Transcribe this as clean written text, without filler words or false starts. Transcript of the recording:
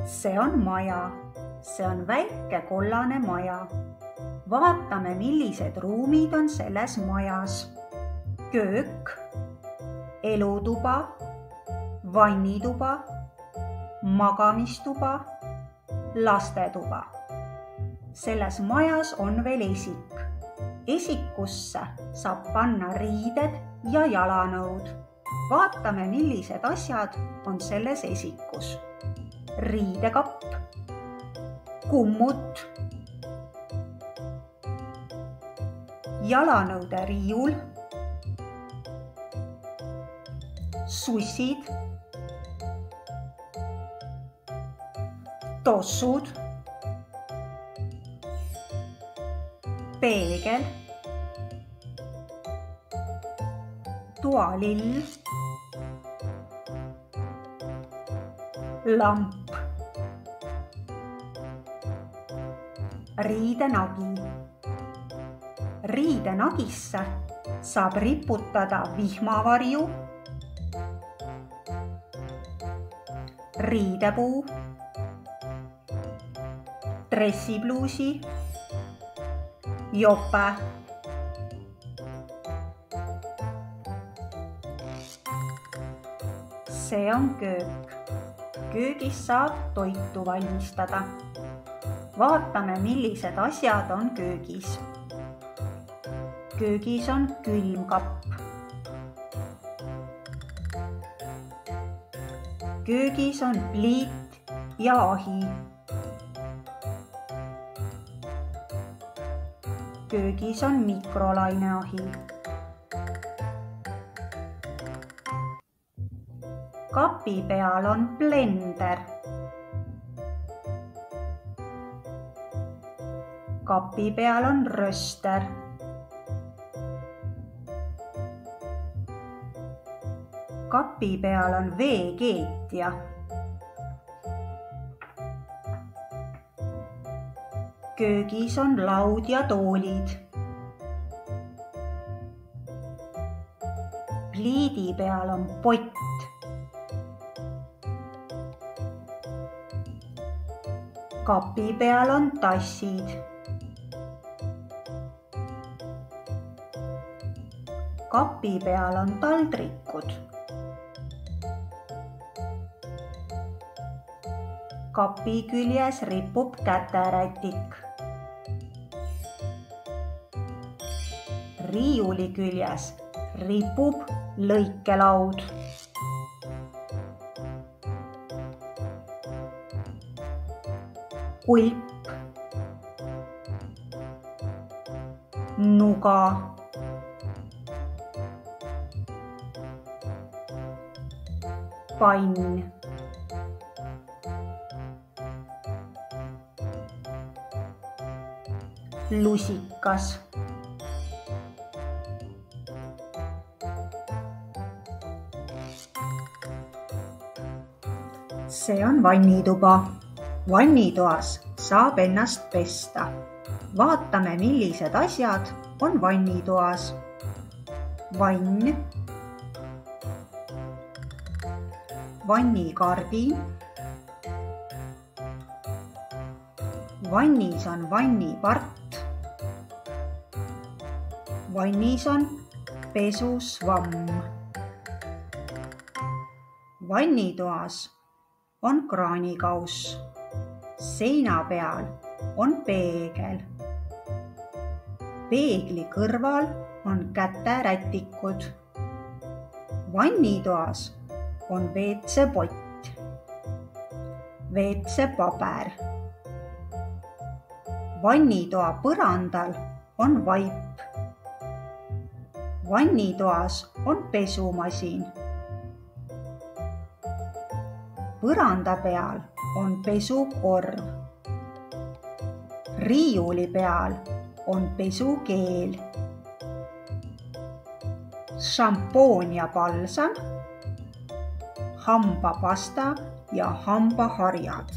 See on maja. See on väike kollane maja. Vaatame, millised ruumid on selles majas. Köök, elutuba, vannituba, magamistuba, lastetuba. Selles majas on veel esik. Esikusse saab panna riided ja jalanõud. Vaatame, millised asjad on selles esikus. Riidekapp, kummut, jalanõude riiul, sussid, tossud, peegel, toalill, lamp, riidenagi. Riidenagisse saab riputada vihmavarju, riidepuu, dressipluusi, jope. See on köök. Köögis saab toitu valmistada. Vaatame, millised asjad on köögis. Köögis on külmkapp. Köögis on pliit ja ahi. Köögis on mikrolaineahi. Kapi peal on blender. Kapi peal on röster. Kapi peal on veekeetja. Köögis on laud ja toolid. Pliidi peal on pott. Kapi peal on tassid. Kapi peal on taldrikud. Kapi küljes ripub käterätik. Riiuli küljes ripub lõikelaud. Kulp, nuga, pann, lusikas, see on vannituba. Vannitoas saab ennast pesta. Vaatame, millised asjad on vannitoas. Vann, vannikardin, vannis on vannipart, vannis on pesusvamm. Vannitoas on kraanikauss. Seina peal on peegel. Peegli kõrval on käterätikud. Vannitoas on WC-pott, WC-paber. Vannitoa põrandal on vaip. Vannitoas on pesumasin. Põranda peal on pesukorv. Riiuli peal on pesukeel. Šampoon ja palsam, hambapasta ja hambaharjad.